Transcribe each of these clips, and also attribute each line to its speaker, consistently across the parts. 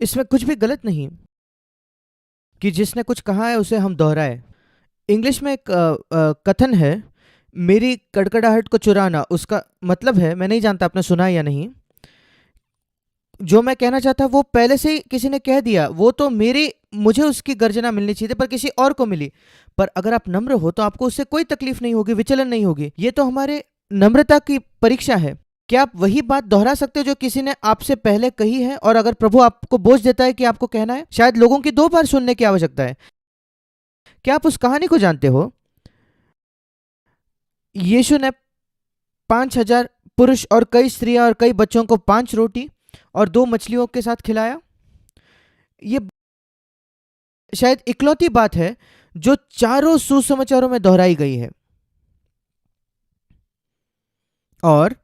Speaker 1: इसमें कुछ भी गलत नहीं कि जिसने कुछ कहा है उसे हम दोहराए। इंग्लिश में एक कथन है, मेरी कड़कड़ाहट को चुराना। उसका मतलब है, मैं नहीं जानता आपने सुना है या नहीं, जो मैं कहना चाहता वो पहले से ही किसी ने कह दिया। वो तो मेरी मुझे उसकी गर्जना मिलनी चाहिए थी पर किसी और को मिली। पर अगर आप नम्र हो तो आपको उससे कोई तकलीफ नहीं होगी, विचलन नहीं होगी। ये तो हमारे नम्रता की परीक्षा है। क्या आप वही बात दोहरा सकते हो जो किसी ने आपसे पहले कही है? और अगर प्रभु आपको बोझ देता है कि आपको कहना है, शायद लोगों की 2 बार सुनने की आवश्यकता है। क्या आप उस कहानी को जानते हो? यीशु ने 5,000 पुरुष और कई स्त्रियां और कई बच्चों को 5 रोटी और 2 मछलियों के साथ खिलाया। ये शायद इकलौती बात है जो चारों सुसमाचारों में दोहराई गई है। और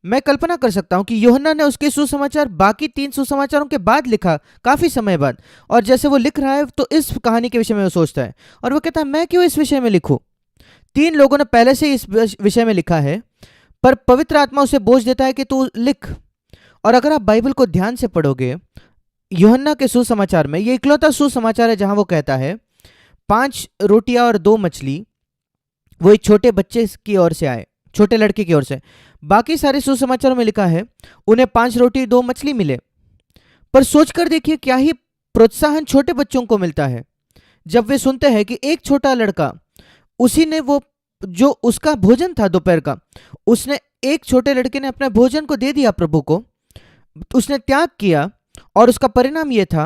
Speaker 1: मैं कल्पना कर सकता हूं कि यूहन्ना ने उसके सुसमाचार बाकी 3 सुसमाचारों के बाद लिखा, काफी समय बाद। और जैसे वो लिख रहा है तो इस कहानी के विषय में वो सोचता है और वो कहता है, मैं क्यों इस विषय में लिखूं? 3 लोगों ने पहले से इस विषय में लिखा है, पर पवित्र आत्मा उसे बोझ देता है कि तू लिख। और अगर आप बाइबल को ध्यान से पढ़ोगे, यूहन्ना के सुसमाचार में ये इकलौता सुसमाचार है जहां वो कहता है 5 रोटियां और 2 मछली वो एक छोटे बच्चे की ओर से आए, छोटे लड़के की ओर से। बाकी सारे सुसमाचारों में लिखा है उन्हें 5 रोटी 2 मछली मिले। पर सोचकर देखिए क्या ही प्रोत्साहन छोटे बच्चों को मिलता है जब वे सुनते हैं कि एक छोटा लड़का, उसी ने वो जो उसका भोजन था दोपहर का, उसने एक छोटे लड़के ने अपने भोजन को दे दिया प्रभु को, उसने त्याग किया। और उसका परिणाम यह था,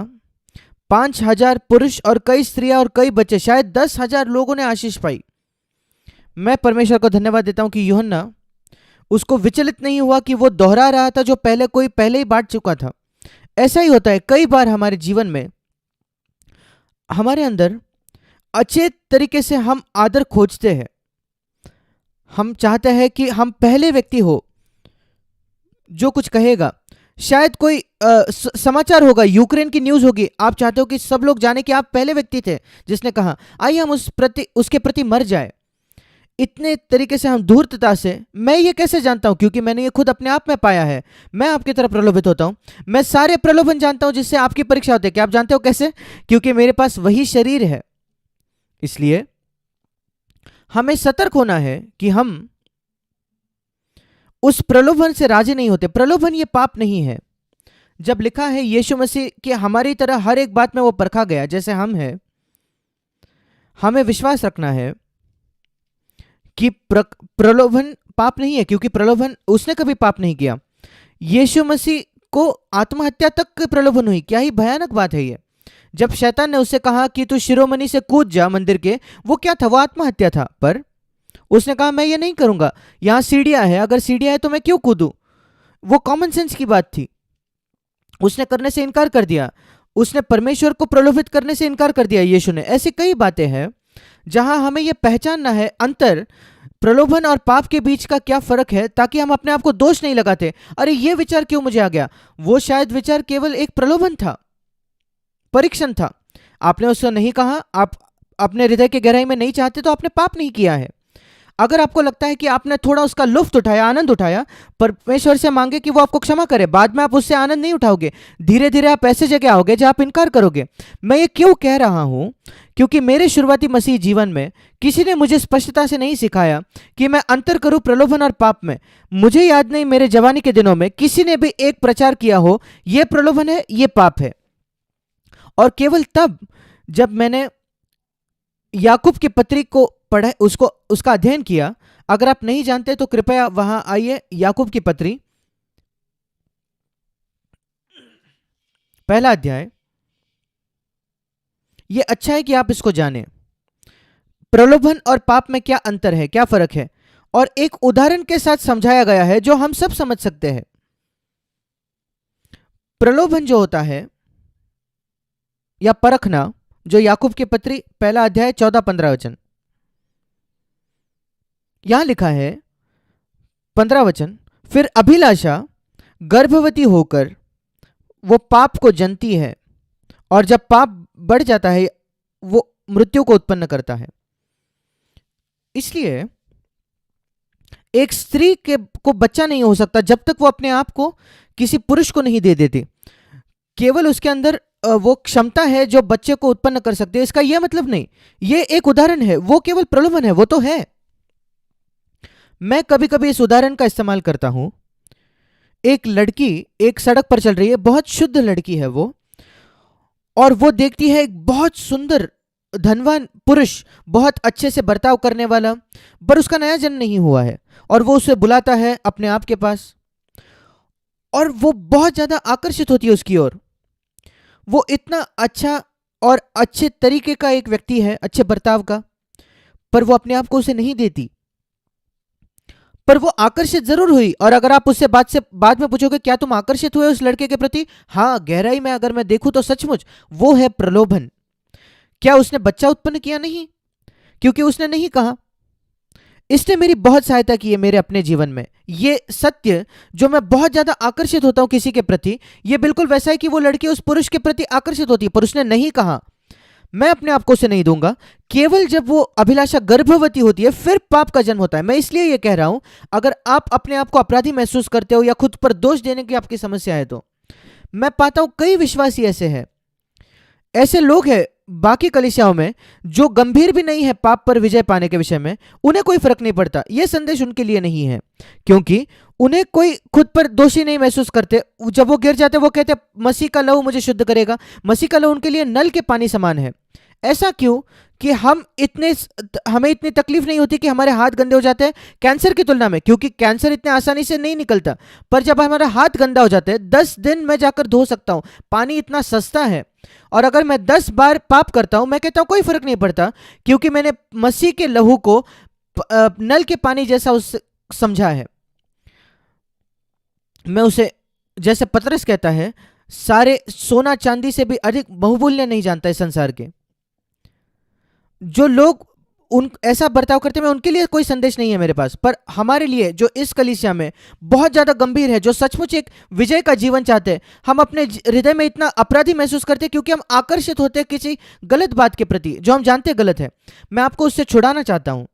Speaker 1: 5,000 पुरुष और कई स्त्रियां और कई बच्चे, शायद 10,000 लोगों ने आशीष पाई। मैं परमेश्वर को धन्यवाद देता हूं कि यूहन्ना उसको विचलित नहीं हुआ कि वो दोहरा रहा था जो कोई पहले ही बांट चुका था। ऐसा ही होता है कई बार हमारे जीवन में, हमारे अंदर अचेत तरीके से हम आदर खोजते हैं। हम चाहते हैं कि हम पहले व्यक्ति हो जो कुछ कहेगा। शायद कोई समाचार होगा, यूक्रेन की न्यूज़ होगी, आप चाहते हो कि सब लोग जाने कि आप पहले व्यक्ति थे जिसने कहा, आइए हम उसके प्रति मर जाए। इतने तरीके से हम धूर्तता से, मैं ये कैसे जानता हूं? क्योंकि मैंने ये खुद अपने आप में पाया है। मैं आपकी तरफ प्रलोभित होता हूं। मैं सारे प्रलोभन जानता हूं जिससे आपकी परीक्षा होती है। क्या आप जानते हो कैसे? क्योंकि मेरे पास वही शरीर है। इसलिए हमें सतर्क होना है कि हम उस प्रलोभन से राजी नहीं होते। प्रलोभन ये पाप नहीं है। जब लिखा है यीशु मसीह कि हमारी तरह हर एक बात में वो परखा गया जैसे हम हैं, हमें विश्वास रखना है कि प्रलोभन पाप नहीं है, क्योंकि प्रलोभन उसने कभी पाप नहीं किया। यीशु मसीह को आत्महत्या तक की प्रलोभन हुई। क्या ही भयानक बात है ये। जब शैतान ने उससे कहा कि तू शिरोमणि से कूद जा मंदिर के, वो क्या था? वो आत्महत्या था। पर उसने कहा मैं ये नहीं करूंगा, यहां सीढ़ियां है, अगर सीढ़ियां है तो मैं क्यों कूदूं? वो कॉमन सेंस की बात थी। उसने करने से इनकार कर दिया। उसने परमेश्वर को प्रलोभित करने से इनकार कर दिया यीशु ने। ऐसी कई बातें हैं जहां हमें यह पहचानना है अंतर प्रलोभन और पाप के बीच का क्या फर्क है, ताकि हम अपने आप को दोष नहीं लगाते। अरे ये विचार क्यों मुझे आ गया? वो शायद विचार केवल एक प्रलोभन था, परीक्षण था। आपने उससे नहीं कहा, आप अपने हृदय के गहराई में नहीं चाहते, तो आपने पाप नहीं किया है। अगर आपको लगता है कि आपने थोड़ा उसका लुफ्त उठाया, आनंद उठाया, परमेश्वर से मांगे कि वो आपको क्षमा करे। बाद में आप उससे आनंद नहीं उठाओगे। धीरे धीरे आप ऐसे जगह आओगे जहां आप इनकार करोगे। मैं ये क्यों कह रहा हूं? क्योंकि मेरे शुरुआती मसीह जीवन में किसी ने मुझे स्पष्टता से नहीं सिखाया कि मैं अंतर करूं प्रलोभन और पाप में। मुझे याद नहीं मेरे जवानी के दिनों में किसी ने भी एक प्रचार किया हो ये प्रलोभन है, ये पाप है। और केवल तब जब मैंने याकूब की पत्री को पढ़ा, उसको उसका अध्ययन किया। अगर आप नहीं जानते तो कृपया वहां आइए, याकूब की पत्री पहला अध्याय। यह अच्छा है कि आप इसको जानें, प्रलोभन और पाप में क्या अंतर है, क्या फर्क है। और एक उदाहरण के साथ समझाया गया है जो हम सब समझ सकते हैं। प्रलोभन जो होता है या परखना, जो याकूब की पत्री पहला अध्याय 14-15 वचन, यहां लिखा है 15 वचन, फिर अभिलाषा गर्भवती होकर वो पाप को जनती है, और जब पाप बढ़ जाता है वो मृत्यु को उत्पन्न करता है। इसलिए एक स्त्री के को बच्चा नहीं हो सकता जब तक वो अपने आप को किसी पुरुष को नहीं दे देती। केवल उसके अंदर वो क्षमता है जो बच्चे को उत्पन्न कर सकती है, इसका यह मतलब नहीं। ये एक उदाहरण है, वो केवल प्रलोभन है, वो तो है। मैं कभी कभी इस उदाहरण का इस्तेमाल करता हूं। एक लड़की एक सड़क पर चल रही है, बहुत शुद्ध लड़की है वो, और वो देखती है एक बहुत सुंदर धनवान पुरुष, बहुत अच्छे से बर्ताव करने वाला, पर उसका नया जन्म नहीं हुआ है, और वो उसे बुलाता है अपने आप के पास, और वो बहुत ज्यादा आकर्षित होती है उसकी ओर। वो इतना अच्छा और अच्छे तरीके का एक व्यक्ति है, अच्छे बर्ताव का, पर वो अपने आप को उसे नहीं देती। पर वो आकर्षित जरूर हुई, और अगर आप उससे बाद में पूछोगे क्या तुम आकर्षित हुए उस लड़के के प्रति, हाँ, गहराई में अगर मैं देखूं तो सचमुच वो है प्रलोभन। क्या उसने बच्चा उत्पन्न किया? नहीं, क्योंकि उसने नहीं कहा। इसने मेरी बहुत सहायता की है मेरे अपने जीवन में। ये सत्य जो मैं बहुत ज्यादा आकर्षित होता हूं किसी के प्रति, ये बिल्कुल वैसा है कि वो लड़की उस पुरुष के प्रति आकर्षित होती है, पर उसने नहीं कहा मैं अपने आप को उसे नहीं दूंगा। केवल जब वो अभिलाषा गर्भवती होती है फिर पाप का जन्म होता है। मैं इसलिए ये कह रहा हूं, अगर आप अपने आप को अपराधी महसूस करते हो या खुद पर दोष देने की आपकी समस्या है, तो मैं पाता हूं कई विश्वासी ऐसे हैं, ऐसे लोग हैं बाकी कलीसियाओं में जो गंभीर भी नहीं है पाप पर विजय पाने के विषय में, उन्हें कोई फर्क नहीं पड़ता। यह संदेश उनके लिए नहीं है, क्योंकि उन्हें कोई खुद पर दोषी नहीं महसूस करते। जब वो गिर जाते वो कहते मसीह का लहू मुझे शुद्ध करेगा। मसीह का लहू उनके लिए नल के पानी समान है। ऐसा क्यों कि हमें इतनी तकलीफ नहीं होती कि हमारे हाथ गंदे हो जाते हैं कैंसर की तुलना में, क्योंकि कैंसर इतने आसानी से नहीं निकलता। पर जब हमारा हाथ गंदा हो जाता है 10 दिन में जाकर धो सकता हूं, पानी इतना सस्ता है। और अगर मैं 10 बार पाप करता हूं, मैं कहता हूं कोई फर्क नहीं पड़ता, क्योंकि मैंने मसीह के लहू को नल के पानी जैसा उस समझा है। मैं उसे, जैसे पतरस कहता है, सारे सोना चांदी से भी अधिक बहुमूल्य नहीं जानता है संसार के। जो लोग उन ऐसा बर्ताव करते हैं, उनके लिए कोई संदेश नहीं है मेरे पास। पर हमारे लिए जो इस कलीसिया में बहुत ज्यादा गंभीर है, जो सचमुच एक विजय का जीवन चाहते हैं, हम अपने हृदय में इतना अपराधी महसूस करते हैं क्योंकि हम आकर्षित होते हैं किसी गलत बात के प्रति जो हम जानते हैं गलत है। मैं आपको उससे छुड़ाना चाहता हूं।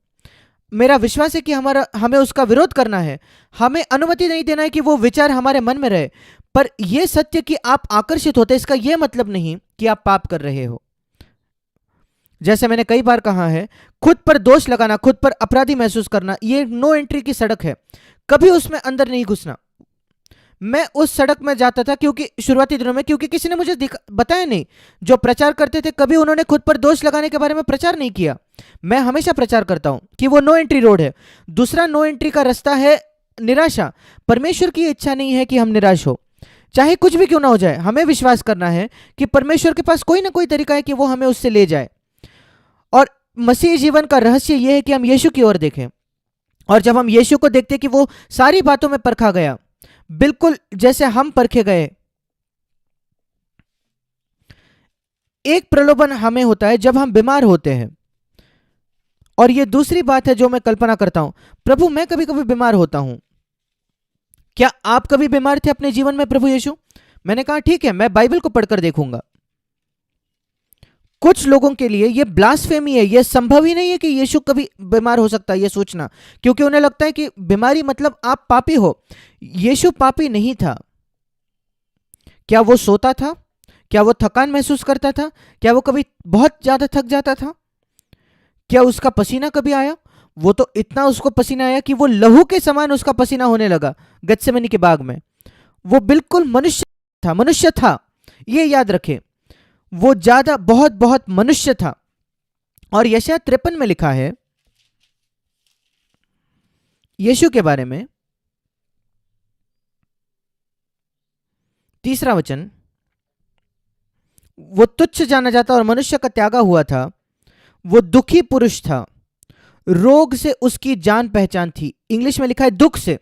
Speaker 1: मेरा विश्वास है कि हमें उसका विरोध करना है, हमें अनुमति नहीं देना है कि वो विचार हमारे मन में रहे। पर यह सत्य कि आप आकर्षित होते, इसका यह मतलब नहीं कि आप पाप कर रहे हो। जैसे मैंने कई बार कहा है, खुद पर दोष लगाना, खुद पर अपराधी महसूस करना, ये नो एंट्री की सड़क है। कभी उसमें अंदर नहीं घुसना। मैं उस सड़क में जाता था क्योंकि शुरुआती दिनों में, क्योंकि किसी ने मुझे बताया नहीं। जो प्रचार करते थे कभी उन्होंने खुद पर दोष लगाने के बारे में प्रचार नहीं किया। मैं हमेशा प्रचार करता हूं कि वो नो एंट्री रोड है। दूसरा नो एंट्री का रास्ता है निराशा। परमेश्वर की इच्छा नहीं है कि हम निराश हो, चाहे कुछ भी क्यों ना हो जाए। हमें विश्वास करना है कि परमेश्वर के पास कोई ना कोई तरीका है कि वो हमें उससे ले जाए। और मसीह जीवन का रहस्य यह है कि हम यीशु की ओर देखें, और जब हम यीशु को देखते कि वो सारी बातों में परखा गया, बिल्कुल जैसे हम परखे गए। एक प्रलोभन हमें होता है जब हम बीमार होते हैं, और यह दूसरी बात है जो मैं कल्पना करता हूं, प्रभु मैं कभी कभी बीमार होता हूं। क्या आप कभी बीमार थे अपने जीवन में प्रभु यीशु? मैंने कहा ठीक है, मैं बाइबल को पढ़कर देखूंगा। कुछ लोगों के लिए यह ब्लास्फेमी है, यह संभव ही नहीं है कि यीशु कभी बीमार हो सकता है, यह सोचना, क्योंकि उन्हें लगता है कि बीमारी मतलब आप पापी हो। यीशु पापी नहीं था। क्या वो सोता था? क्या वो थकान महसूस करता था? क्या वो कभी बहुत ज्यादा थक जाता था? क्या उसका पसीना कभी आया? वो तो इतना उसको पसीना आया कि वो लहू के समान उसका पसीना होने लगा गत्सेमनी के बाग में। वो बिल्कुल मनुष्य था, ये याद रखें। वो ज्यादा बहुत बहुत मनुष्य था। और यशायाह 53 में लिखा है यीशु के बारे में, 3 वचन, वो तुच्छ जाना जाता और मनुष्य का त्यागा हुआ था। वो दुखी पुरुष था, रोग से उसकी जान पहचान थी। इंग्लिश में लिखा है दुख से।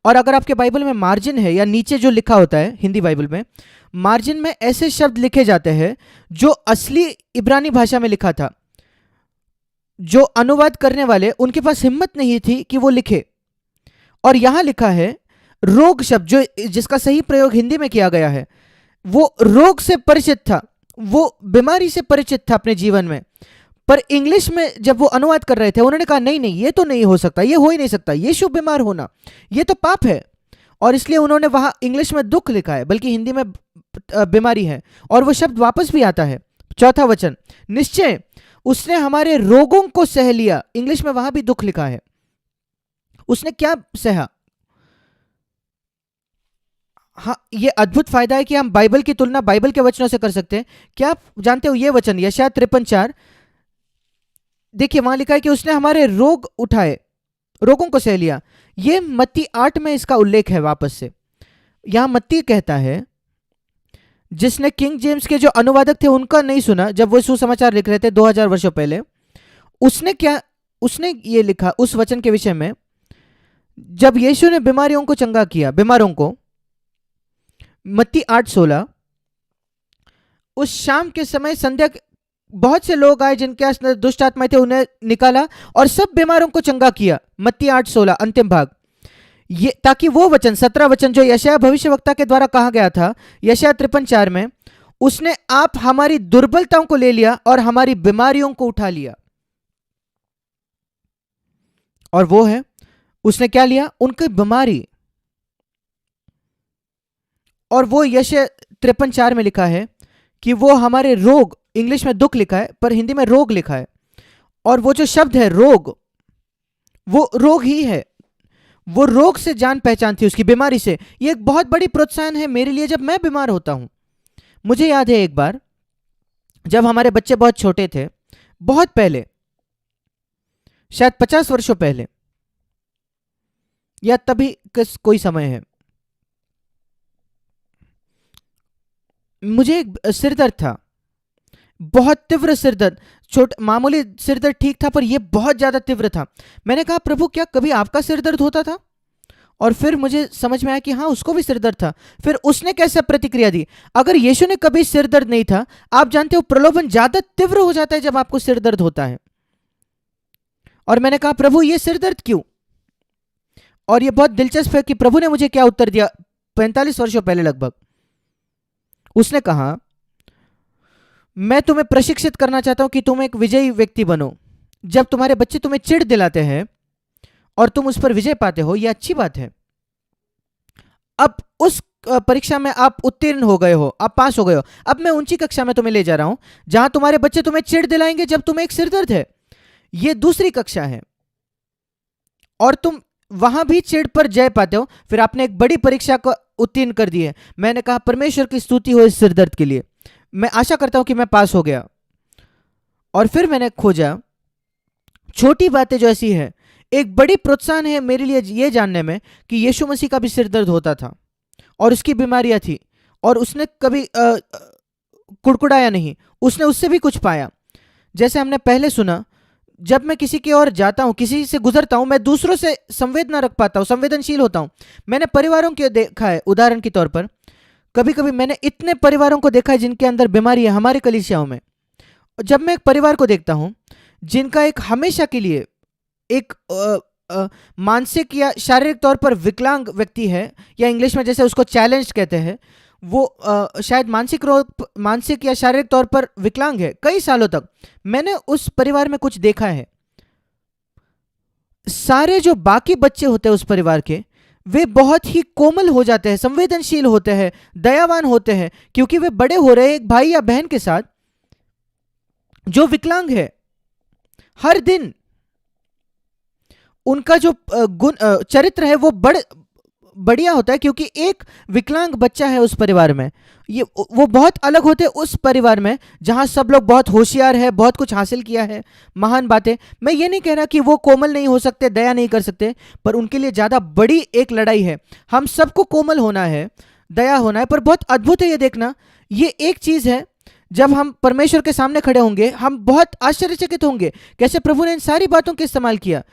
Speaker 1: और अगर आपके बाइबल में मार्जिन है या नीचे जो लिखा होता है हिंदी बाइबल में, मार्जिन में ऐसे शब्द लिखे जाते हैं जो असली इब्रानी भाषा में लिखा था। जो अनुवाद करने वाले, उनके पास हिम्मत नहीं थी कि वो लिखे। और यहां लिखा है रोग शब्द, जो जिसका सही प्रयोग हिंदी में किया गया है। वो रोग से परिचित था, वो बीमारी से परिचित था अपने जीवन में। पर इंग्लिश में जब वो अनुवाद कर रहे थे, उन्होंने कहा नहीं नहीं, ये तो नहीं हो सकता, ये हो ही नहीं सकता, यीशु बीमार होना ये तो पाप है। और इसलिए उन्होंने वहां इंग्लिश में दुख लिखा है, बल्कि हिंदी में बीमारी है, और वो शब्द वापस भी आता है। चौथा वचन, निश्चय उसने हमारे रोगों को सह लिया। इंग्लिश में वहां भी दुख लिखा है। उसने क्या सहा? हाँ, ये अद्भुत फायदा है कि हम बाइबल की तुलना बाइबल के वचनों से कर सकते हैं। क्या आप जानते हो ये वचन यशायाह 53:4, देखिए वहां लिखा है कि उसने हमारे रोग उठाए, रोगों को सह लिया। ये मत्ती 8 में इसका उल्लेख है वापस से। यहां मत्ती कहता है, जिसने किंग जेम्स के जो अनुवादक थे उनका नहीं सुना जब वो सुसमाचार लिख रहे थे 2000 वर्षों पहले, उसने ये लिखा उस वचन के विषय में, जब यीशु ने बीमारियों को चंगा किया, बीमारों को, मत्ती 8:16, उस शाम के समय संध्या बहुत से लोग आए जिनके अंदर दुष्ट आत्माएं थे, उन्हें निकाला और सब बीमारों को चंगा किया। मत्ती 8:16 अंतिम भाग, ये ताकि वो वचन 17 वचन जो यशायाह भविष्यवक्ता के द्वारा कहा गया था यशायाह 53:4 में, उसने आप हमारी दुर्बलताओं को ले लिया और हमारी बीमारियों को उठा लिया। और वो है, उसने क्या लिया? उनकी बीमारी। और वो यशायाह 53:4 में लिखा है कि वो हमारे रोग, इंग्लिश में दुख लिखा है पर हिंदी में रोग लिखा है, और वो जो शब्द है रोग, वो रोग ही है। वो रोग से जान पहचान थी उसकी, बीमारी से। ये एक बहुत बड़ी प्रोत्साहन है मेरे लिए जब मैं बीमार होता हूं। मुझे याद है एक बार जब हमारे बच्चे बहुत छोटे थे, बहुत पहले, शायद 50 वर्षों पहले या तभी कोई समय है, मुझे एक सिरदर्द था, बहुत तीव्र सिरदर्द। मामूली सिरदर्द ठीक था पर यह बहुत ज्यादा तीव्र था। मैंने कहा, प्रभु क्या कभी आपका सिरदर्द होता था? और फिर मुझे समझ में आया कि हाँ, उसको भी सिरदर्द था। फिर उसने कैसे प्रतिक्रिया दी? अगर यीशु ने कभी सिरदर्द नहीं था, आप जानते हो प्रलोभन ज्यादा तीव्र हो जाता है जब आपको सिरदर्द होता है। और मैंने कहा, प्रभु ये सिरदर्द क्यों? और ये बहुत दिलचस्प है कि प्रभु ने मुझे क्या उत्तर दिया 45 वर्षों पहले लगभग। उसने कहा, मैं तुम्हें प्रशिक्षित करना चाहता हूं कि तुम एक विजयी व्यक्ति बनो। जब तुम्हारे बच्चे तुम्हें चिढ़ दिलाते हैं और तुम उस पर विजय पाते हो, यह अच्छी बात है। अब उस परीक्षा में आप उत्तीर्ण हो गए हो, आप पास हो गए हो। अब मैं ऊंची कक्षा में तुम्हें ले जा रहा हूं जहां तुम्हारे बच्चे तुम्हें चिढ़ दिलाएंगे जब तुम्हें एक सिरदर्द है। यह दूसरी कक्षा है और तुम वहां भी चिढ़ पर जय पाते हो। फिर आपने एक बड़ी परीक्षा को उत्तीर्ण कर दी है। मैंने कहा, परमेश्वर की स्तुति हो इस सिरदर्द के लिए। मैं आशा करता हूं कि मैं पास हो गया। और फिर मैंने खोजा, छोटी बातें जो ऐसी है, एक बड़ी प्रोत्साहन है मेरे लिए यह जानने में कि यीशु मसीह का भी सिरदर्द होता था और उसकी बीमारियां थी और उसने कभी कुड़कुड़ाया नहीं, उसने उससे भी कुछ पाया। जैसे हमने पहले सुना, जब मैं किसी की ओर जाता हूं, किसी से गुजरता हूं, मैं दूसरों से संवेदना रख पाता हूं, संवेदनशील होता हूं। मैंने परिवारों के देखा है, उदाहरण के तौर पर कभी कभी मैंने इतने परिवारों को देखा है जिनके अंदर बीमारी है हमारे कलीसियाओं में। जब मैं एक परिवार को देखता हूं जिनका एक हमेशा के लिए एक मानसिक या शारीरिक तौर पर विकलांग व्यक्ति है, या इंग्लिश में जैसे उसको चैलेंज कहते हैं, वो शायद मानसिक या शारीरिक तौर पर विकलांग है कई सालों तक, मैंने उस परिवार में कुछ देखा है। सारे जो बाकी बच्चे होते हैं उस परिवार के, वे बहुत ही कोमल हो जाते हैं, संवेदनशील होते हैं, दयावान होते हैं, क्योंकि वे बड़े हो रहे हैं एक भाई या बहन के साथ जो विकलांग है। हर दिन उनका जो गुण चरित्र है वो बढ़िया होता है, क्योंकि एक विकलांग बच्चा है उस परिवार में। ये वो बहुत अलग होते हैं उस परिवार में जहां सब लोग बहुत होशियार है, बहुत कुछ हासिल किया है, महान बातें। मैं ये नहीं कह रहा कि वो कोमल नहीं हो सकते, दया नहीं कर सकते, पर उनके लिए ज्यादा बड़ी एक लड़ाई है। हम सबको कोमल होना है, दया होना है, पर बहुत अद्भुत है ये देखना। ये एक चीज है, जब हम परमेश्वर के सामने खड़े होंगे हम बहुत आश्चर्यचकित होंगे कैसे प्रभु ने इन सारी बातों का इस्तेमाल किया।